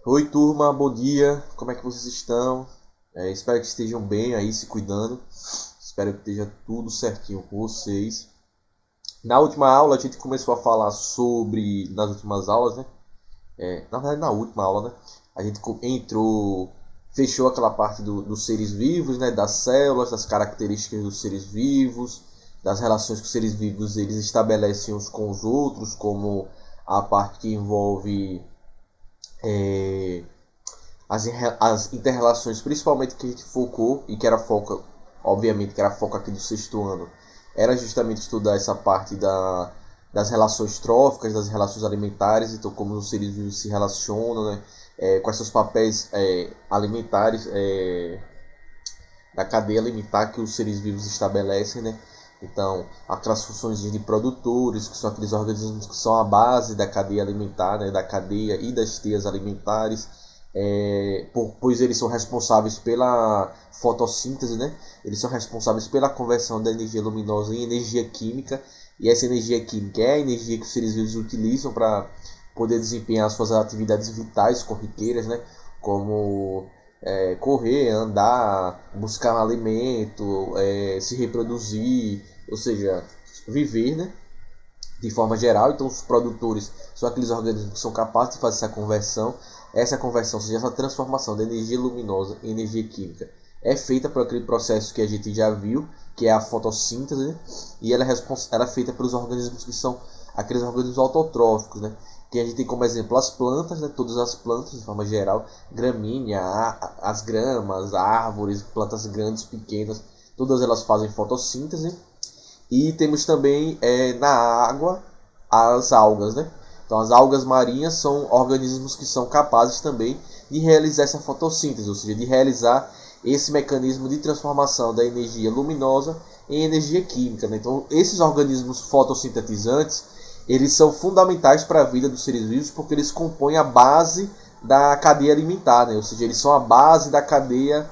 Oi, turma, bom dia. Como é que vocês estão? Espero que estejam bem aí, se cuidando. Espero que esteja tudo certinho com vocês. Na última aula a gente começou a falar sobre, nas últimas aulas, né? Na verdade, na última aula, né? A gente entrou, fechou aquela parte dos seres vivos, né? Das células, das características dos seres vivos, das relações que os seres vivos eles estabelecem uns com os outros, como a parte que envolve é, as interrelações, principalmente que a gente focou, e que era foco, obviamente, que era foco aqui do sexto ano, era justamente estudar essa parte das relações tróficas, das relações alimentares, então como os seres vivos se relacionam, né? Quais são os papéis alimentares da cadeia alimentar que os seres vivos estabelecem, né? Então, aquelas funções de produtores, que são aqueles organismos que são a base da cadeia alimentar, né? Da cadeia e das teias alimentares, pois eles são responsáveis pela fotossíntese, né? Eles são responsáveis pela conversão da energia luminosa em energia química, e essa energia química é a energia que os seres vivos utilizam para poder desempenhar suas atividades vitais corriqueiras, né? Como correr, andar, buscar alimento, se reproduzir, ou seja, viver, né? De forma geral. Então os produtores são aqueles organismos que são capazes de fazer essa conversão, ou seja, essa transformação da energia luminosa em energia química é feita por aquele processo que a gente já viu, que é a fotossíntese, né? E ela é feita pelos organismos que são aqueles organismos autotróficos, né? Que a gente tem como exemplo as plantas, né? Todas as plantas de forma geral, gramínea, as gramas, árvores, plantas grandes, pequenas, todas elas fazem fotossíntese. E temos também na água as algas, né? Então as algas marinhas são organismos que são capazes também de realizar essa fotossíntese, ou seja, de realizar esse mecanismo de transformação da energia luminosa em energia química, né? Então esses organismos fotossintetizantes, eles são fundamentais para a vida dos seres vivos porque eles compõem a base da cadeia alimentar, né? Ou seja, eles são a base da cadeia,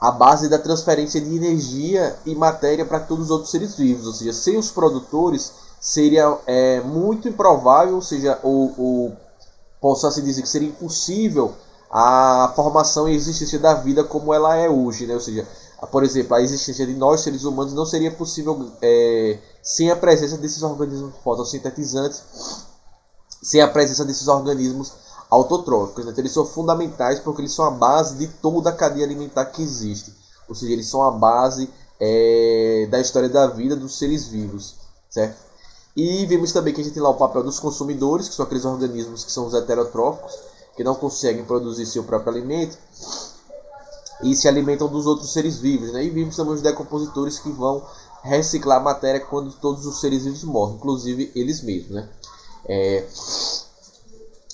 a base da transferência de energia e matéria para todos os outros seres vivos. Ou seja, sem os produtores seria muito improvável, ou seja, possa-se dizer que seria impossível a formação e existência da vida como ela é hoje, né? Ou seja, por exemplo, a existência de nós, seres humanos, não seria possível sem a presença desses organismos fotossintetizantes, sem a presença desses organismos autotróficos, né? Então, eles são fundamentais porque eles são a base de toda a cadeia alimentar que existe. Ou seja, eles são a base da história da vida dos seres vivos, certo? E vimos também que a gente tem lá o papel dos consumidores, que são aqueles organismos que são os heterotróficos, que não conseguem produzir seu próprio alimento e se alimentam dos outros seres vivos, né? E vimos também os decompositores, que vão reciclar a matéria quando todos os seres vivos morrem, inclusive eles mesmos, né?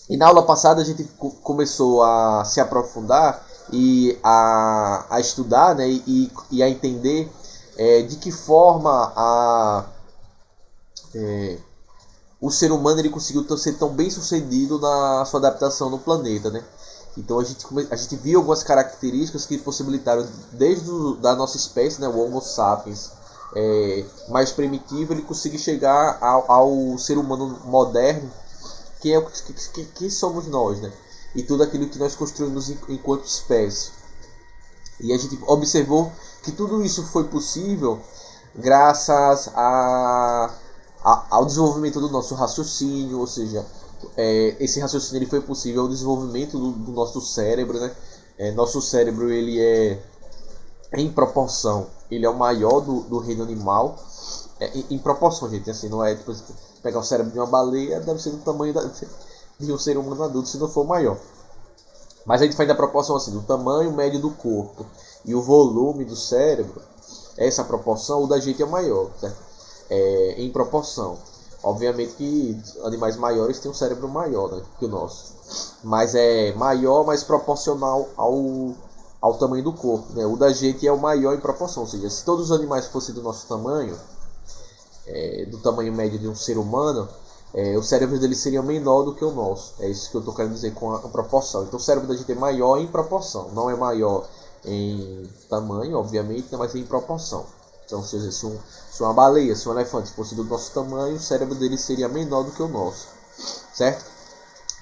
E na aula passada a gente começou a se aprofundar e a estudar, né? E a entender de que forma o ser humano ele conseguiu ser tão bem sucedido na sua adaptação no planeta, né? Então a gente viu algumas características que possibilitaram, desde da nossa espécie, né, o Homo sapiens mais primitivo, ele conseguir chegar ao ser humano moderno, que é que somos nós, né? E tudo aquilo que nós construímos enquanto espécie. E a gente observou que tudo isso foi possível graças ao desenvolvimento do nosso raciocínio, ou seja, esse raciocínio ele foi possível ao desenvolvimento do nosso cérebro, né? Nosso cérebro ele em proporção, ele é o maior do reino animal, em proporção, gente, assim, não é tipo, pegar o cérebro de uma baleia, deve ser do tamanho de um ser humano adulto, se não for maior. Mas a gente faz da proporção assim, do tamanho médio do corpo e o volume do cérebro, essa proporção, o da gente é maior, certo? Em proporção. Obviamente que animais maiores têm um cérebro maior, né, que o nosso. Mas é maior, mas proporcional ao tamanho do corpo, né? O da gente é o maior em proporção. Ou seja, se todos os animais fossem do nosso tamanho, do tamanho médio de um ser humano, o cérebro dele seria menor do que o nosso. É isso que eu estou querendo dizer com a proporção. Então o cérebro da gente é maior em proporção. Não é maior em tamanho, obviamente, mas em proporção. Então, se uma baleia, se um elefante fosse do nosso tamanho, o cérebro dele seria menor do que o nosso, certo?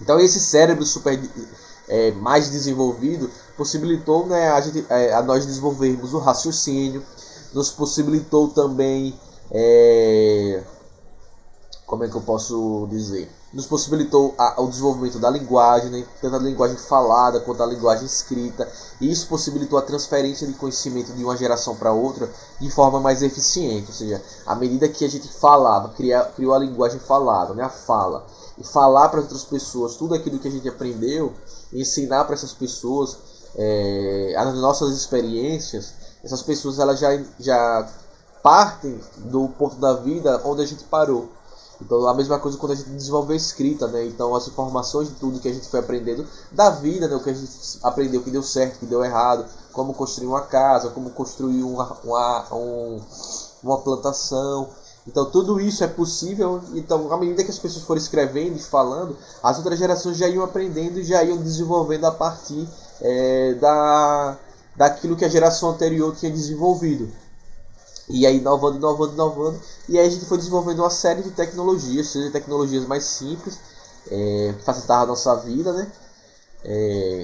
Então esse cérebro mais desenvolvido possibilitou, né, a nós desenvolvermos o raciocínio, nos possibilitou também, como é que eu posso dizer? Nos possibilitou o desenvolvimento da linguagem, né? Tanto a linguagem falada quanto a linguagem escrita, e isso possibilitou a transferência de conhecimento de uma geração para outra de forma mais eficiente. Ou seja, à medida que a gente falava, criou a linguagem falada, né? A fala, e falar para outras pessoas tudo aquilo que a gente aprendeu, e ensinar para essas pessoas as nossas experiências. Essas pessoas elas já partem do ponto da vida onde a gente parou. Então a mesma coisa quando a gente desenvolve a escrita, né? Então as informações de tudo que a gente foi aprendendo da vida, né? O que a gente aprendeu que deu certo, que deu errado, como construir uma casa, como construir uma plantação. Então tudo isso é possível. Então à medida que as pessoas foram escrevendo e falando, as outras gerações já iam aprendendo e já iam desenvolvendo a partir daquilo que a geração anterior tinha desenvolvido. E aí inovando. E aí a gente foi desenvolvendo uma série de tecnologias, seja tecnologias mais simples, que facilitavam a nossa vida, né?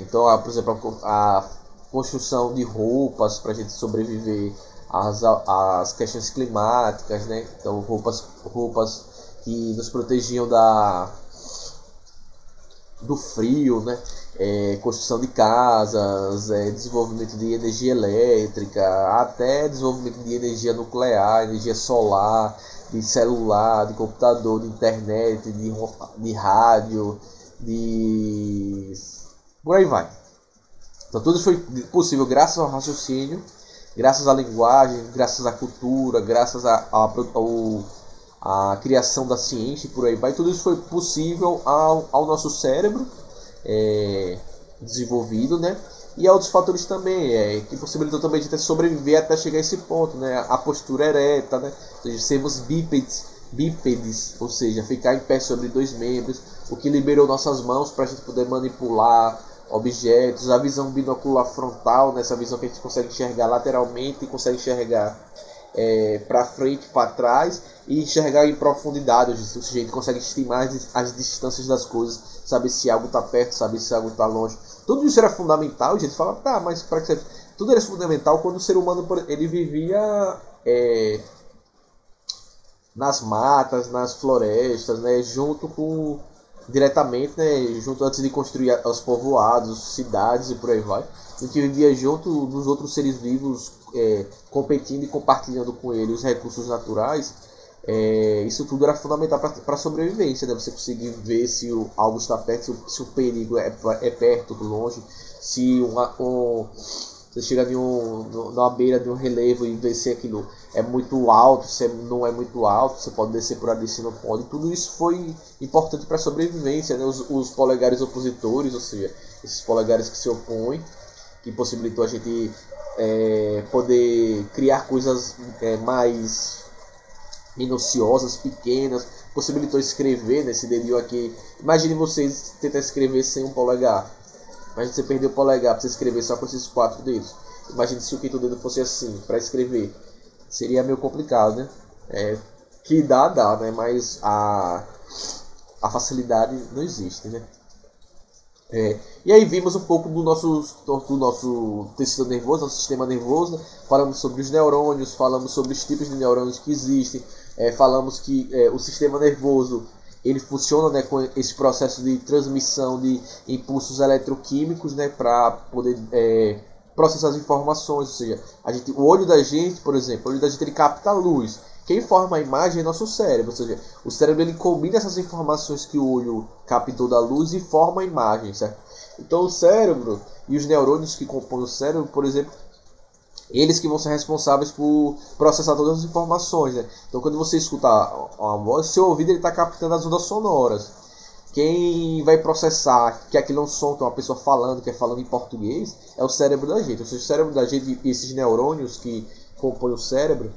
Então, por exemplo, a construção de roupas para a gente sobreviver às questões climáticas, né? Então, roupas que nos protegiam do frio, né? Construção de casas, desenvolvimento de energia elétrica, até desenvolvimento de energia nuclear, energia solar, de celular, de computador, de internet, de rádio, por aí vai. Então tudo isso foi possível graças ao raciocínio, graças à linguagem, graças à cultura, graças à criação da ciência e por aí vai. Tudo isso foi possível ao nosso cérebro desenvolvido, né? E há outros fatores também, que possibilitam também de sobreviver até chegar a esse ponto, né? A postura ereta, né? Ou seja, sermos bípedes, ou seja, ficar em pé sobre dois membros, o que liberou nossas mãos para a gente poder manipular objetos, a visão binocular frontal, né? Essa visão que a gente consegue enxergar lateralmente e consegue enxergar para frente, para trás, e enxergar em profundidade. O sujeito consegue estimar as distâncias das coisas, saber se algo está perto, saber se algo está longe. Tudo isso era fundamental. A gente fala, tá, mas para que tudo era fundamental quando o ser humano ele vivia nas matas, nas florestas, né, diretamente, né, junto antes de construir os povoados, cidades e por aí vai. A gente vivia junto dos outros seres vivos, competindo e compartilhando com ele os recursos naturais. Isso tudo era fundamental para a sobrevivência, né? Você conseguir ver se algo está perto, se o perigo é perto ou longe, se você chega na beira de um relevo e vê se aquilo é muito alto, se não é muito alto, você pode descer por ali, se não pode. Tudo isso foi importante para a sobrevivência, né? Os polegares opositores, ou seja, esses polegares que se opõem, que possibilitou a gente poder criar coisas mais minuciosas, pequenas, possibilitou escrever nesse dedinho aqui. Imagine vocês tentar escrever sem um polegar. Imagine você perder o polegar para você escrever só com esses 4 dedos. Imagine se o quinto dedo fosse assim, para escrever. Seria meio complicado, né? Que dá, né? Mas a facilidade não existe, né? E aí vimos um pouco do nosso tecido nervoso, nosso sistema nervoso, né? Falamos sobre os neurônios, falamos sobre os tipos de neurônios que existem, falamos que o sistema nervoso ele funciona, né, com esse processo de transmissão de impulsos eletroquímicos, né, para poder processar as informações. Ou seja, o olho da gente, por exemplo, ele capta a luz. Quem forma a imagem é nosso cérebro, ou seja, o cérebro ele combina essas informações que o olho captou da luz e forma a imagem, certo? Então o cérebro e os neurônios que compõem o cérebro, por exemplo, eles que vão ser responsáveis por processar todas as informações, né? Então quando você escuta uma voz, seu ouvido está captando as ondas sonoras. Quem vai processar que aquilo é um som, que é uma pessoa falando, que é falando em português, é o cérebro da gente. Ou seja, o cérebro da gente e esses neurônios que compõem o cérebro,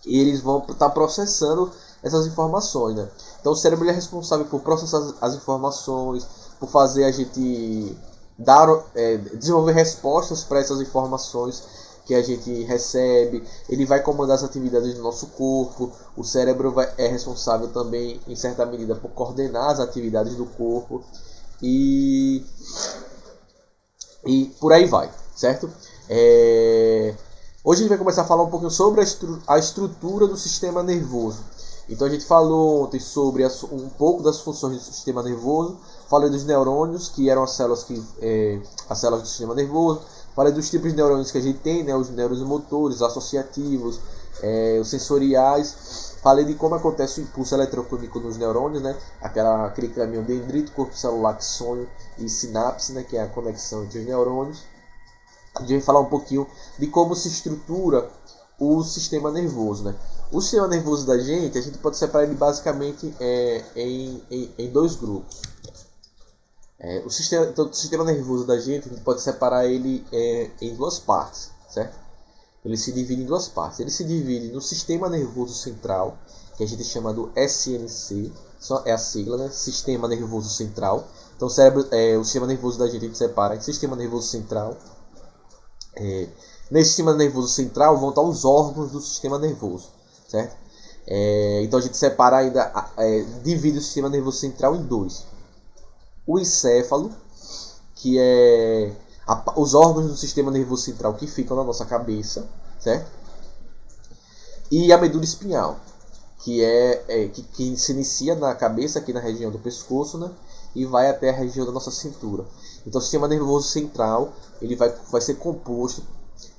eles vão estar processando essas informações, né? Então o cérebro ele é responsável por processar as informações, por fazer a gente desenvolver respostas para essas informações que a gente recebe, ele vai comandar as atividades do nosso corpo. O cérebro é responsável também, em certa medida, por coordenar as atividades do corpo. E por aí vai, certo? Hoje a gente vai começar a falar um pouquinho sobre a estrutura do sistema nervoso. Então a gente falou ontem sobre um pouco das funções do sistema nervoso. Falei dos neurônios, que eram as células do sistema nervoso. Falei dos tipos de neurônios que a gente tem, né? Os neuromotores, associativos, os sensoriais. Falei de como acontece o impulso eletroquímico nos neurônios, né? Aquele caminho dendrito, corpo celular, axônio e sinapse, né? Que é a conexão entre os neurônios. A gente vai falar um pouquinho de como se estrutura o sistema nervoso, né? O sistema nervoso da gente, a gente pode separar ele basicamente em dois grupos. O sistema nervoso da gente, a gente pode separar ele em duas partes, certo? Ele se divide em duas partes. Ele se divide no sistema nervoso central, que a gente chama do SNC, é a sigla, né? Sistema nervoso central. Então o sistema nervoso da gente a gente separa em sistema nervoso central. Nesse sistema nervoso central vão estar os órgãos do sistema nervoso, certo? Então a gente separa ainda, divide o sistema nervoso central em dois. O encéfalo, que é os órgãos do sistema nervoso central que ficam na nossa cabeça, certo? E a medula espinhal, que se inicia na cabeça, aqui na região do pescoço, né? E vai até a região da nossa cintura. Então o sistema nervoso central ele vai ser composto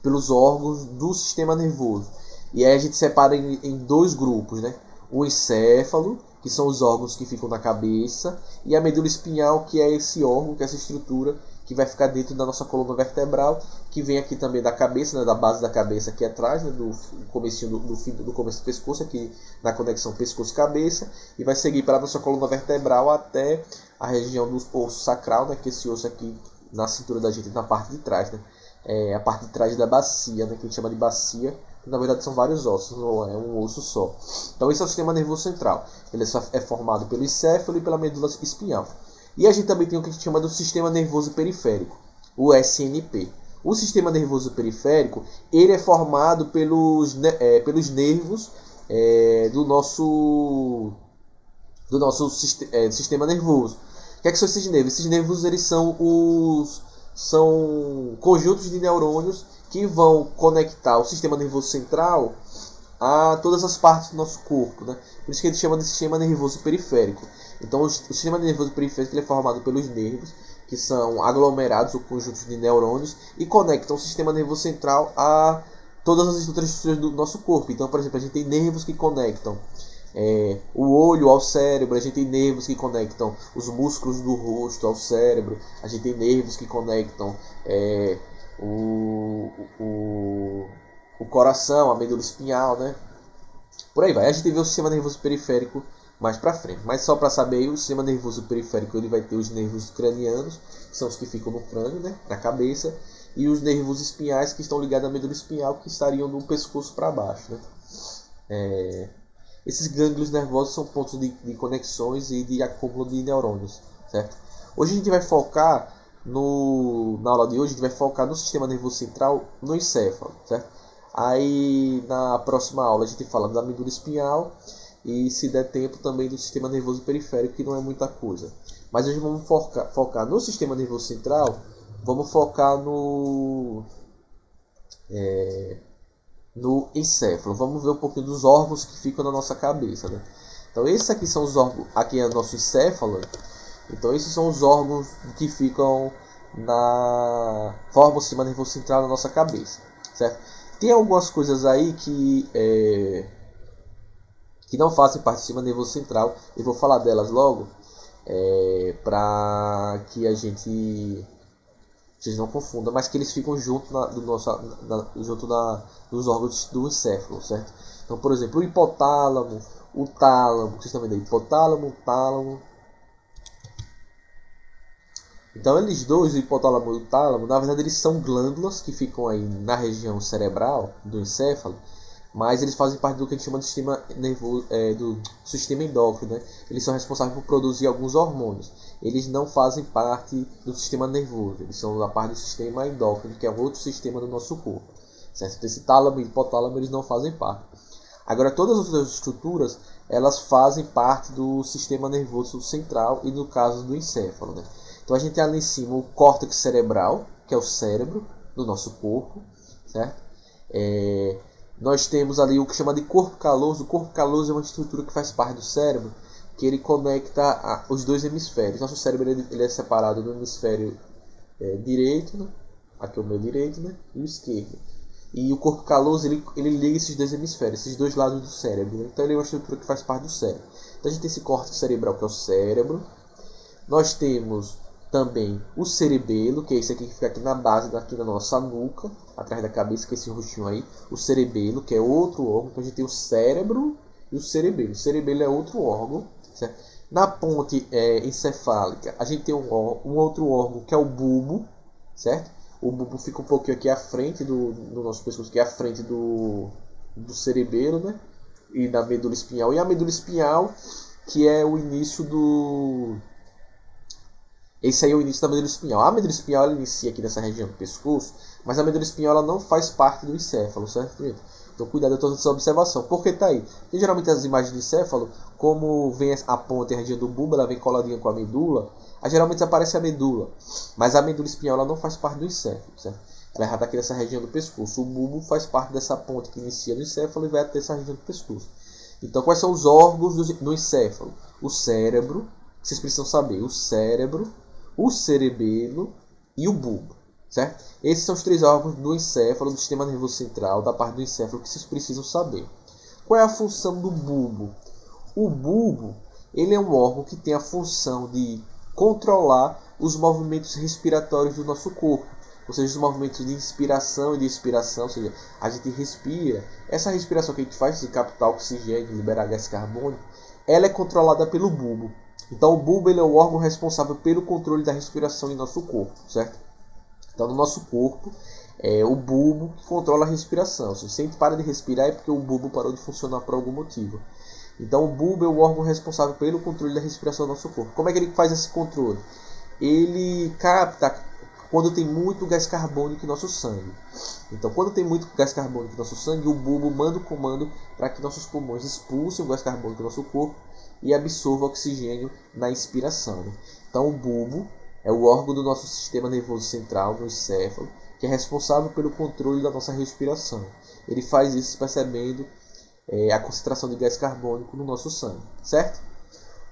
pelos órgãos do sistema nervoso. E aí a gente separa em dois grupos, né? O encéfalo, que são os órgãos que ficam na cabeça, e a medula espinhal, que é esse órgão, que é essa estrutura que vai ficar dentro da nossa coluna vertebral, que vem aqui também da cabeça, né? Da base da cabeça aqui atrás, né? do comecinho do começo do pescoço, aqui na conexão pescoço-cabeça, e vai seguir para a nossa coluna vertebral até a região do osso sacral, né? Que é esse osso aqui na cintura da gente, na parte de trás, né? A parte de trás da bacia, né? Que a gente chama de bacia, que na verdade são vários ossos, não é um osso só. Então esse é o sistema nervoso central. Ele é formado pelo encéfalo e pela medula espinhal. E a gente também tem o que a gente chama do sistema nervoso periférico, o SNP. O sistema nervoso periférico ele é formado pelos nervos do nosso sistema nervoso. O que é que são esses nervos? Esses nervos eles são conjuntos de neurônios que vão conectar o sistema nervoso central a todas as partes do nosso corpo, né? Por isso que a gente chama de sistema nervoso periférico. Então o sistema nervoso periférico ele é formado pelos nervos, que são aglomerados ou conjuntos de neurônios, e conectam o sistema nervoso central a todas as outras estruturas do nosso corpo. Então, por exemplo, a gente tem nervos que conectam o olho ao cérebro, a gente tem nervos que conectam os músculos do rosto ao cérebro, a gente tem nervos que conectam o coração, a medula espinhal, né? Por aí vai. A gente vê o sistema nervoso periférico mais para frente. Mas só para saber, o sistema nervoso periférico ele vai ter os nervos cranianos, que são os que ficam no crânio, né? Na cabeça, e os nervos espinhais que estão ligados à medula espinhal, que estariam do pescoço para baixo, né? Esses gânglios nervosos são pontos de conexões e de acúmulo de neurônios, certo? Hoje a gente vai focar na aula de hoje a gente vai focar no sistema nervoso central, no encéfalo, certo? Aí na próxima aula a gente fala da medula espinhal e, se der tempo, também do sistema nervoso periférico, que não é muita coisa. Mas hoje vamos focar no sistema nervoso central, vamos focar no encéfalo. Vamos ver um pouquinho dos órgãos que ficam na nossa cabeça, né? Então esses aqui são os órgãos, aqui é o nosso encéfalo. Então esses são os órgãos que ficam formam o sistema nervoso central na nossa cabeça, certo? Tem algumas coisas aí que não fazem parte do sistema nervoso central. Eu vou falar delas logo, para que vocês não confundam, mas que eles ficam junto dos órgãos do encéfalo, certo? Então, por exemplo, o hipotálamo, o tálamo, vocês estão vendo aí, hipotálamo, tálamo. Então eles dois, o hipotálamo e o tálamo, na verdade eles são glândulas que ficam aí na região cerebral do encéfalo, mas eles fazem parte do que a gente chama de sistema nervoso, do sistema endócrino, né? Eles são responsáveis por produzir alguns hormônios. Eles não fazem parte do sistema nervoso, eles são da parte do sistema endócrino, que é outro sistema do nosso corpo, certo? Então, esse tálamo e hipotálamo eles não fazem parte. Agora, todas as outras estruturas, elas fazem parte do sistema nervoso central e no caso do encéfalo, né? Então a gente tem ali em cima o córtex cerebral, que é o cérebro do nosso corpo, certo? Nós temos ali o que chama de corpo caloso. O corpo caloso é uma estrutura que faz parte do cérebro, que ele conecta os dois hemisférios. Nosso cérebro ele é separado do hemisfério direito, né? Aqui é o meu direito, né? E o esquerdo. E o corpo caloso ele liga esses dois hemisférios, esses dois lados do cérebro, né? Então ele é uma estrutura que faz parte do cérebro. Então a gente tem esse córtex cerebral, que é o cérebro. Nós temos também o cerebelo, que é esse aqui que fica aqui na base, aqui na nossa nuca, atrás da cabeça, que é esse rostinho aí. O cerebelo, que é outro órgão. Então a gente tem o cérebro e o cerebelo. O cerebelo é outro órgão, certo? Na ponte encefálica, a gente tem um outro órgão, que é o bulbo, certo? O bulbo fica um pouquinho aqui à frente do nosso pescoço, que é à frente do cerebelo, né? E da medula espinhal. E a medula espinhal, que é o início do... Esse aí é o início da medula espinhal. A medula espinhal ela inicia aqui nessa região do pescoço, mas a medula espinhal ela não faz parte do encéfalo, certo, gente? Então cuidado com essa observação. Por que tá aí? Porque geralmente as imagens do encéfalo, como vem a ponta e a região do bulbo, ela vem coladinha com a medula, geralmente aparece a medula. Mas a medula espinhal ela não faz parte do encéfalo, certo? Ela já está aqui nessa região do pescoço. O bulbo faz parte dessa ponte que inicia no encéfalo e vai até essa região do pescoço. Então quais são os órgãos do encéfalo? O cérebro, que vocês precisam saber, o cérebro, o cerebelo e o bulbo, certo? Esses são os três órgãos do encéfalo, do sistema nervoso central, da parte do encéfalo que vocês precisam saber. Qual é a função do bulbo? O bulbo, ele é um órgão que tem a função de controlar os movimentos respiratórios do nosso corpo, ou seja, os movimentos de inspiração e de expiração, ou seja, a gente respira. Essa respiração que a gente faz de captar oxigênio, liberar gás carbônico, ela é controlada pelo bulbo. Então o bulbo ele é o órgão responsável pelo controle da respiração em nosso corpo, certo? Então no nosso corpo é o bulbo que controla a respiração. Se a gente para de respirar é porque o bulbo parou de funcionar por algum motivo. Então o bulbo é o órgão responsável pelo controle da respiração do nosso corpo. Como é que ele faz esse controle? Ele capta quando tem muito gás carbônico em nosso sangue. Então quando tem muito gás carbônico em nosso sangue, o bulbo manda o comando para que nossos pulmões expulsem o gás carbônico do nosso corpo e absorva oxigênio na inspiração. Então o bulbo é o órgão do nosso sistema nervoso central, no encéfalo, que é responsável pelo controle da nossa respiração. Ele faz isso percebendo a concentração de gás carbônico no nosso sangue, certo?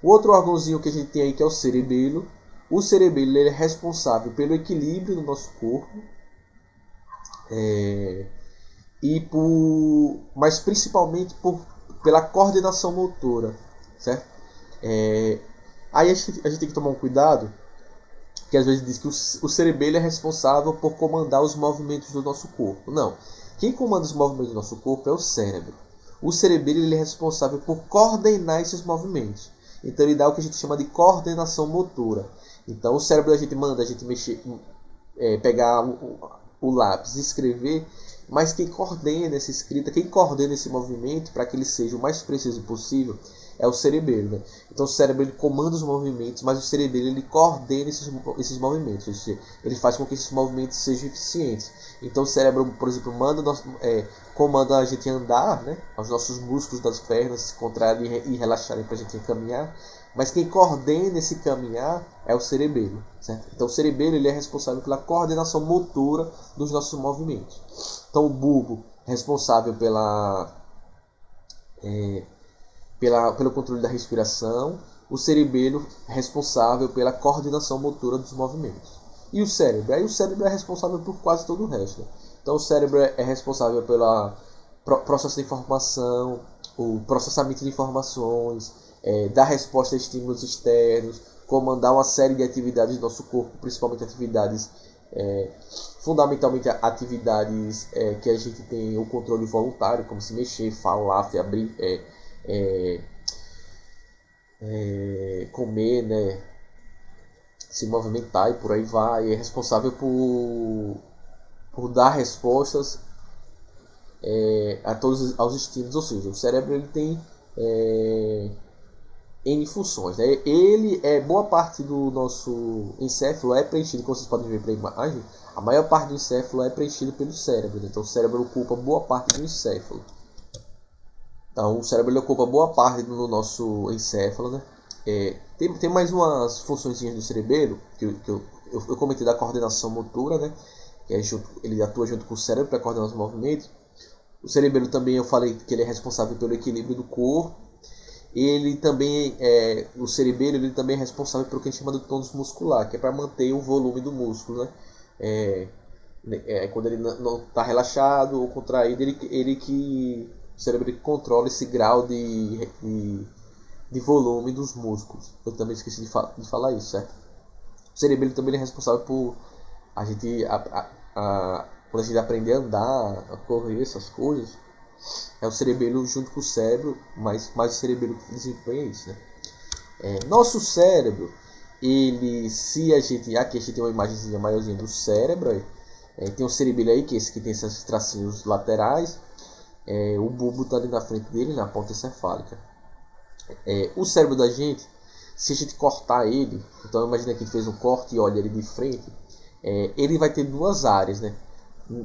O outro órgãozinho que a gente tem aí que é o cerebelo. O cerebelo ele é responsável pelo equilíbrio do nosso corpo, mas principalmente pela coordenação motora, certo? Aí a gente tem que tomar um cuidado, que às vezes diz que o cerebelo é responsável por comandar os movimentos do nosso corpo. Não, quem comanda os movimentos do nosso corpo é o cérebro. O cerebelo ele é responsável por coordenar esses movimentos. Então ele dá o que a gente chama de coordenação motora. Então o cérebro da gente manda a gente mexer, pegar o lápis e escrever, mas quem coordena essa escrita, quem coordena esse movimento para que ele seja o mais preciso possível é o cerebelo, né? Então o cérebro ele comanda os movimentos, mas o cerebelo ele coordena esses movimentos, ou seja, ele faz com que esses movimentos sejam eficientes. Então o cérebro, por exemplo, comanda a gente andar, né? Os nossos músculos das pernas se contraírem e relaxarem para a gente caminhar, mas quem coordena esse caminhar é o cerebelo, certo? Então o cerebelo ele é responsável pela coordenação motora dos nossos movimentos. Então o bulbo é responsável pelo controle da respiração, o cerebelo é responsável pela coordenação motora dos movimentos. E o cérebro? Aí o cérebro é responsável por quase todo o resto, né? Então o cérebro é responsável pelo processo de informação, o processamento de informações, dar resposta a estímulos externos, comandar uma série de atividades do nosso corpo, principalmente atividades, fundamentalmente atividades que a gente tem o controle voluntário, como se mexer, falar, abrir, comer, né, se movimentar e por aí vai. É responsável por dar respostas a todos aos estímulos, ou seja, o cérebro ele tem N funções, né? Boa parte do nosso encéfalo é preenchido, como vocês podem ver pela imagem, a maior parte do encéfalo é preenchido pelo cérebro, né? Então o cérebro ocupa boa parte do encéfalo. Então o cérebro ele ocupa boa parte do nosso encéfalo, né? Tem mais umas funções do cerebelo que eu comentei da coordenação motora, né? Que ele atua junto com o cérebro para coordenar os movimentos. O cerebelo também eu falei que ele é responsável pelo equilíbrio do corpo. Ele também o cerebelo ele também é responsável pelo que a gente chama de tônus muscular, que é para manter o volume do músculo, né? Quando ele não está relaxado ou contraído, o cérebro que controla esse grau de volume dos músculos. Eu também esqueci de falar isso, certo? O cerebelo também é responsável por a gente quando a gente aprender a andar, a correr, essas coisas. É o cerebelo junto com o cérebro, mas o cerebelo que desempenha isso, né? Nosso cérebro, aqui a gente tem uma imagenzinha maiorzinha do cérebro, tem o cerebelo aí, que é esse que tem esses tracinhos laterais, o bulbo está ali na frente dele, na ponta encefálica. O cérebro da gente, se a gente cortar ele, então imagina que a gente fez um corte e olha ele de frente, ele vai ter duas áreas, né?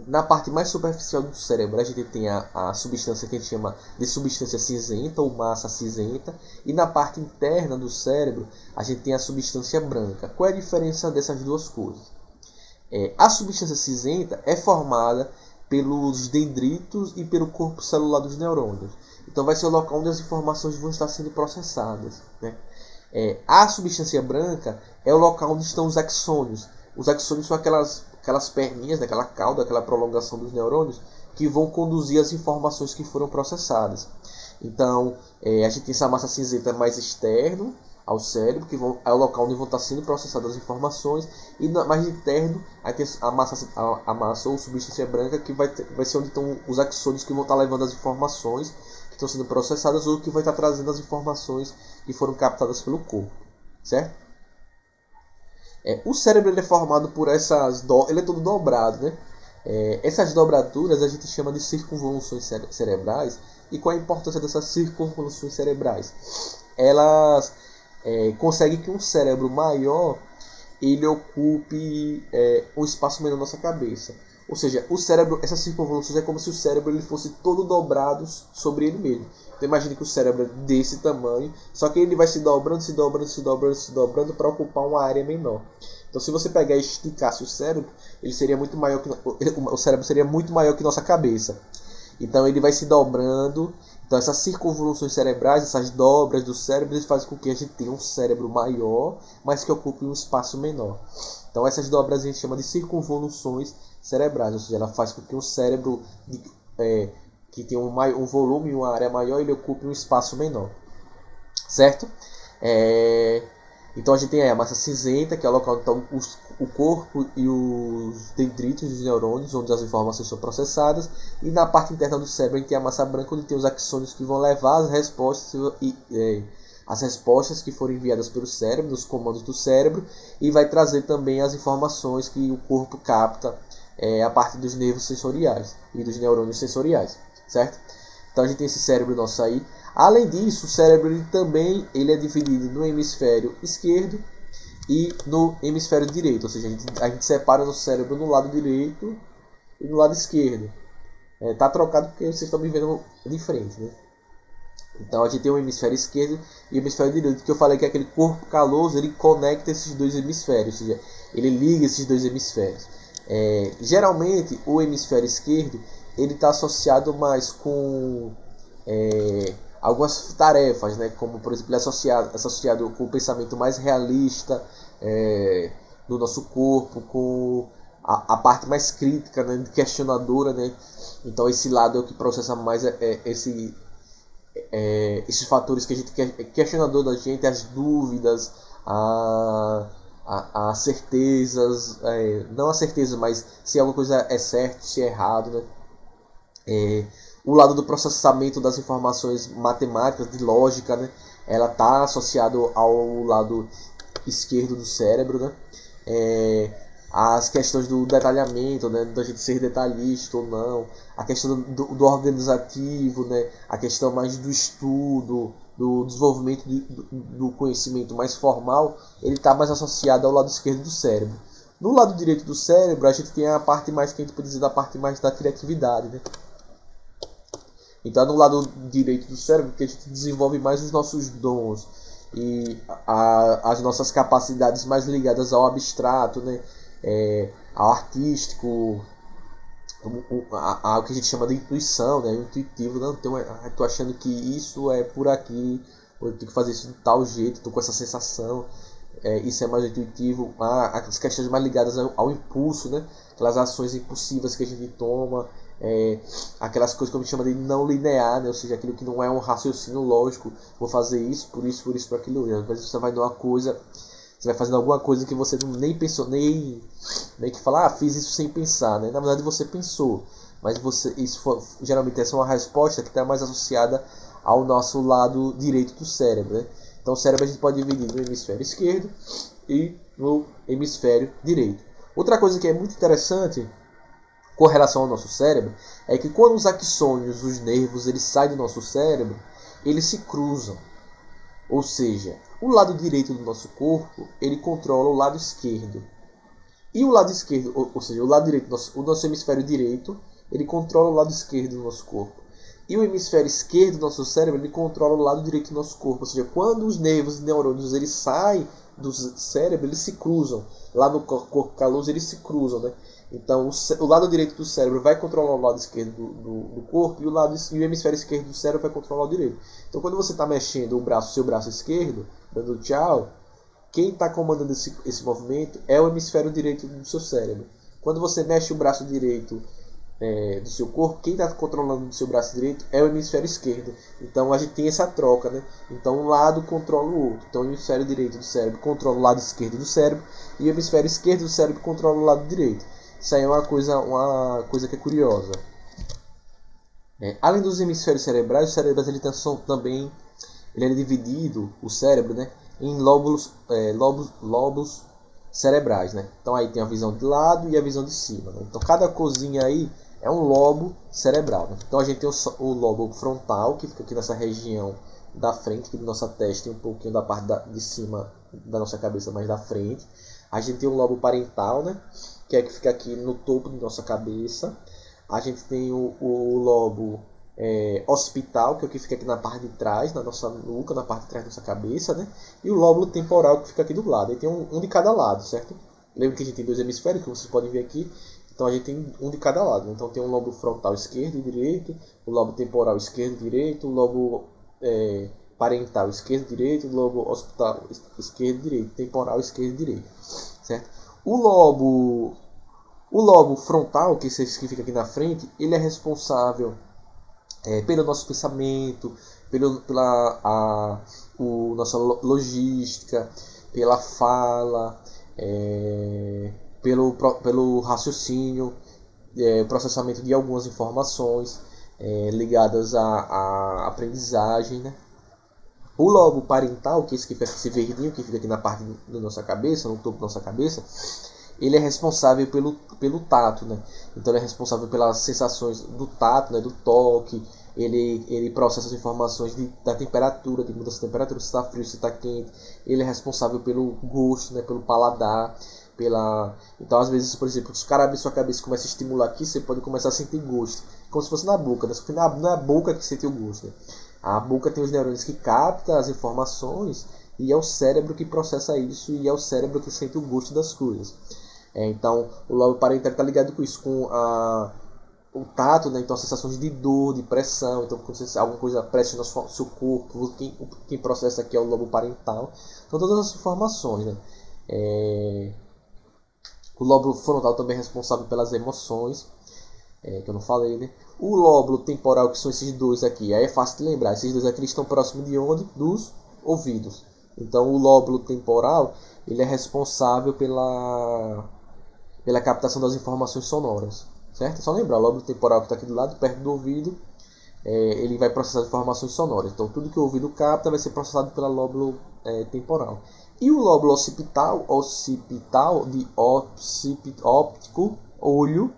Na parte mais superficial do cérebro a gente tem a substância que a gente chama de substância cinzenta ou massa cinzenta, e na parte interna do cérebro a gente tem a substância branca. Qual é a diferença dessas duas coisas? A substância cinzenta é formada pelos dendritos e pelo corpo celular dos neurônios. Então vai ser o local onde as informações vão estar sendo processadas, né? A substância branca é o local onde estão os axônios. Os axônios são aquelas perninhas, né, aquela cauda, aquela prolongação dos neurônios que vão conduzir as informações que foram processadas. Então, a gente tem essa massa cinzenta mais externo ao cérebro, que é o local onde vão estar sendo processadas as informações, e mais interno, aí tem a massa ou substância branca, que vai ser onde estão os axônios que vão estar levando as informações que estão sendo processadas, ou que vai estar trazendo as informações que foram captadas pelo corpo, certo? O cérebro ele é formado por ele é todo dobrado, né? Essas dobraduras a gente chama de circunvoluções cerebrais. E qual a importância dessas circunvoluções cerebrais? Elas conseguem que um cérebro maior ele ocupe um espaço menor na nossa cabeça. Ou seja, o cérebro, essas circunvoluções é como se o cérebro ele fosse todo dobrado sobre ele mesmo. Então imagine que o cérebro é desse tamanho, só que ele vai se dobrando para ocupar uma área menor. Então se você pegar e esticasse o cérebro, ele seria muito maior o cérebro seria muito maior que nossa cabeça. Então ele vai se dobrando. Então essas circunvoluções cerebrais, essas dobras do cérebro, eles fazem com que a gente tenha um cérebro maior, mas que ocupe um espaço menor. Então essas dobras a gente chama de circunvoluções cerebrais, ou seja, ela faz com que um cérebro que tem um volume e uma área maior, ele ocupe um espaço menor, certo? Então a gente tem a massa cinzenta, que é o local onde estão o corpo e os dendritos dos neurônios, onde as informações são processadas, e na parte interna do cérebro a gente tem a massa branca, onde tem os axônios que vão levar as respostas que foram enviadas pelo cérebro, nos comandos do cérebro, e vai trazer também as informações que o corpo capta a partir dos nervos sensoriais e dos neurônios sensoriais, certo? Então a gente tem esse cérebro nosso aí. Além disso, o cérebro ele é dividido no hemisfério esquerdo e no hemisfério direito, ou seja, a gente separa o nosso cérebro no lado direito e no lado esquerdo. Tá trocado porque vocês estão me vendo de frente, né? Então a gente tem o hemisfério esquerdo e o hemisfério direito, que eu falei que é aquele corpo caloso, ele conecta esses dois hemisférios, ou seja, ele liga esses dois hemisférios. Geralmente o hemisfério esquerdo ele está associado mais com algumas tarefas, né? Como por exemplo associado com o pensamento mais realista do nosso corpo, com a parte mais crítica, né? Questionadora, né? Então esse lado é o que processa mais esses fatores que a gente questionador da gente, as dúvidas, as certezas, não a certeza, mas se alguma coisa é certo, se é errado, né? O lado do processamento das informações matemáticas, de lógica, né? Ela está associado ao lado esquerdo do cérebro, né? As questões do detalhamento, né? Da gente ser detalhista ou não, a questão do organizativo, né? A questão mais do estudo, do desenvolvimento do conhecimento mais formal, ele está mais associado ao lado esquerdo do cérebro. No lado direito do cérebro, a gente tem a parte mais, que a gente pode dizer, da parte mais da criatividade, né? Então, no lado direito do cérebro, que a gente desenvolve mais os nossos dons e as nossas capacidades mais ligadas ao abstrato, né? Ao artístico, ao que a gente chama de intuição, né? O intuitivo. Não, tô achando que isso é por aqui, ou eu tenho que fazer isso de tal jeito, tô com essa sensação. Isso é mais intuitivo. As questões mais ligadas ao impulso, né? Aquelas ações impulsivas que a gente toma, aquelas coisas que a gente chama de não linear, né? Ou seja, aquilo que não é um raciocínio lógico. Vou fazer isso, por isso, por aquilo. E às vezes você vai numa coisa, você vai fazendo alguma coisa que você nem pensou, nem que falar, fiz isso sem pensar, né? Na verdade você pensou, mas geralmente essa é uma resposta que está mais associada ao nosso lado direito do cérebro, né? Então o cérebro a gente pode dividir no hemisfério esquerdo e no hemisfério direito. Outra coisa que é muito interessante com relação ao nosso cérebro é que quando os axônios, os nervos, eles saem do nosso cérebro, eles se cruzam. Ou seja, o lado direito do nosso corpo, ele controla o lado esquerdo. E o lado esquerdo, ou seja, o lado direito, o nosso hemisfério direito, ele controla o lado esquerdo do nosso corpo. E o hemisfério esquerdo do nosso cérebro, ele controla o lado direito do nosso corpo. Ou seja, quando os nervos e neurônios eles saem do cérebro, eles se cruzam. Lá no corpo caloso, eles se cruzam, né? Então, o lado direito do cérebro vai controlar o lado esquerdo do corpo e o hemisfério esquerdo do cérebro vai controlar o direito. Então, quando você está mexendo seu braço esquerdo, dando tchau, quem está comandando esse movimento é o hemisfério direito do seu cérebro. Quando você mexe o braço direito do seu corpo, quem está controlando o seu braço direito é o hemisfério esquerdo. Então a gente tem essa troca, né? Então um lado controla o outro. Então o hemisfério direito do cérebro controla o lado esquerdo do cérebro e o hemisfério esquerdo do cérebro controla o lado direito. Isso aí é uma coisa que é curiosa. Além dos hemisférios cerebrais, o cérebro ele é dividido, o cérebro, né, em lóbulos cerebrais, né? Então aí tem a visão de lado e a visão de cima, né? Então cada cozinha aí é um lobo cerebral, né? Então a gente tem o lobo frontal, que fica aqui nessa região da frente, aqui da nossa testa e um pouquinho da parte de cima da nossa cabeça, mais da frente. A gente tem o lobo parental, né? Que é que fica aqui no topo da nossa cabeça. A gente tem o lobo occipital, que é o que fica aqui na parte de trás, na nossa nuca, na parte de trás da nossa cabeça, né? E o lóbulo temporal, que fica aqui do lado. Aí tem um de cada lado, certo? Lembra que a gente tem dois hemisférios, que vocês podem ver aqui. Então a gente tem um de cada lado. Então tem um lobo frontal esquerdo e direito, o lobo temporal esquerdo e direito, o lobo parental esquerdo e direito, o lobo occipital esquerdo e direito, temporal esquerdo e direito, certo? O lobo frontal, que fica aqui na frente, ele é responsável pelo nosso pensamento, pela nossa logística, pela fala, pelo raciocínio, processamento de algumas informações ligadas à aprendizagem, né? O lobo parental, que é esse que fica esse verdinho, que fica aqui na parte da nossa cabeça, no topo da nossa cabeça, ele é responsável pelo tato, né? Então ele é responsável pelas sensações do tato, né? Do toque. Ele processa as informações da temperatura, de mudança de temperatura, se está frio, se está quente. Ele é responsável pelo gosto, né? Pelo paladar. Então às vezes, por exemplo, se o cara abre sua cabeça e começa a estimular aqui, você pode começar a sentir gosto, como se fosse na boca, né? Só que não é a boca que sente o gosto, né? A boca tem os neurônios que captam as informações e é o cérebro que processa isso e é o cérebro que sente o gosto das coisas. Então o lobo parental está ligado com isso, com o tato, né? Então sensações de dor, de pressão. Então quando alguma coisa pressiona o seu corpo, quem processa aqui é o lobo parental. Então todas as informações, né? O lobo frontal também é responsável pelas emoções, que eu não falei, né? O lóbulo temporal, que são esses dois aqui, aí é fácil de lembrar. Esses dois aqui eles estão próximos de onde? Dos ouvidos. Então o lóbulo temporal ele é responsável pela captação das informações sonoras, certo? É só lembrar, o lóbulo temporal que está aqui do lado, perto do ouvido, ele vai processar as informações sonoras. Então tudo que o ouvido capta vai ser processado pelo lóbulo temporal. E o lóbulo occipital de óptico, olho,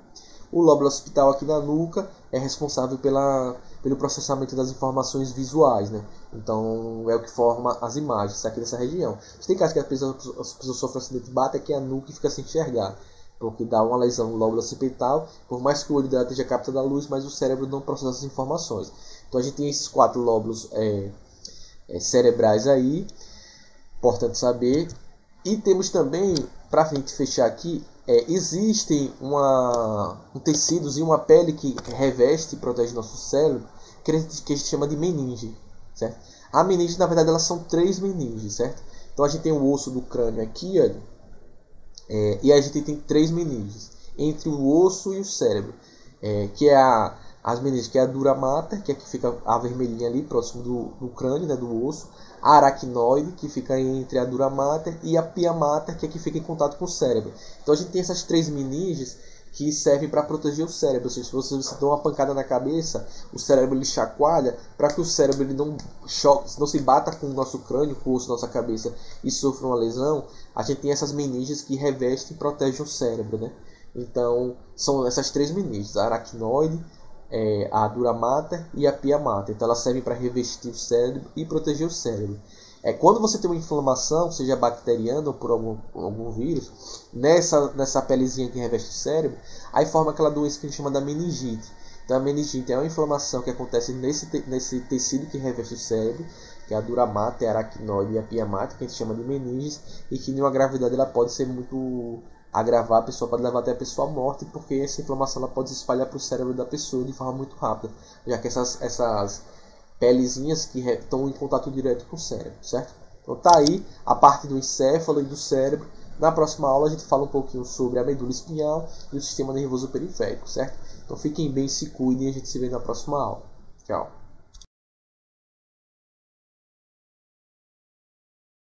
o lóbulo occipital aqui na nuca é responsável pelo processamento das informações visuais, né? Então é o que forma as imagens aqui nessa região. Tem casos que as pessoas sofrem um acidente, bate aqui a nuca e fica sem enxergar, porque dá uma lesão no lóbulo occipital. Por mais que o olho dela esteja captando a luz, mas o cérebro não processa essas informações. Então a gente tem esses 4 lóbulos cerebrais aí, importante saber. E temos também, para a gente fechar aqui, existem um tecidos e uma pele que reveste e protege nosso cérebro, que a gente chama de meninge, certo? A meninge, na verdade, elas são 3 meninges, certo? Então a gente tem o osso do crânio aqui, olha, e a gente tem 3 meninges entre o osso e o cérebro, que é as meninges, que é a dura mater, que é que fica a vermelhinha ali próximo do crânio, né, do osso, a aracnoide, que fica entre a dura mater, e a pia mater, que é que fica em contato com o cérebro. Então a gente tem essas 3 meninges que servem para proteger o cérebro. Ou seja, se você dá uma pancada na cabeça, o cérebro ele chacoalha para que o cérebro ele não se bata com o nosso crânio, com o osso da nossa cabeça e sofra uma lesão. A gente tem essas meninges que revestem e protegem o cérebro, né? Então são essas 3 meninges, a aracnoide, a dura mater e a pia mater. Então elas servem para revestir o cérebro e proteger o cérebro. Quando você tem uma inflamação, seja bacteriana ou por algum vírus, nessa pelezinha que reveste o cérebro, aí forma aquela doença que a gente chama da meningite. Então a meningite é uma inflamação que acontece nesse tecido que reveste o cérebro, que é a dura mater, a aracnoide e a pia mater, que a gente chama de meninges, e que em uma gravidade ela pode ser muito agravar, a pessoa pode levar até a pessoa à morte, porque essa inflamação ela pode se espalhar para o cérebro da pessoa de forma muito rápida, já que essas pelezinhas que estão em contato direto com o cérebro, certo? Então tá aí a parte do encéfalo e do cérebro. Na próxima aula a gente fala um pouquinho sobre a medula espinhal e o sistema nervoso periférico, certo? Então fiquem bem, se cuidem e a gente se vê na próxima aula. Tchau!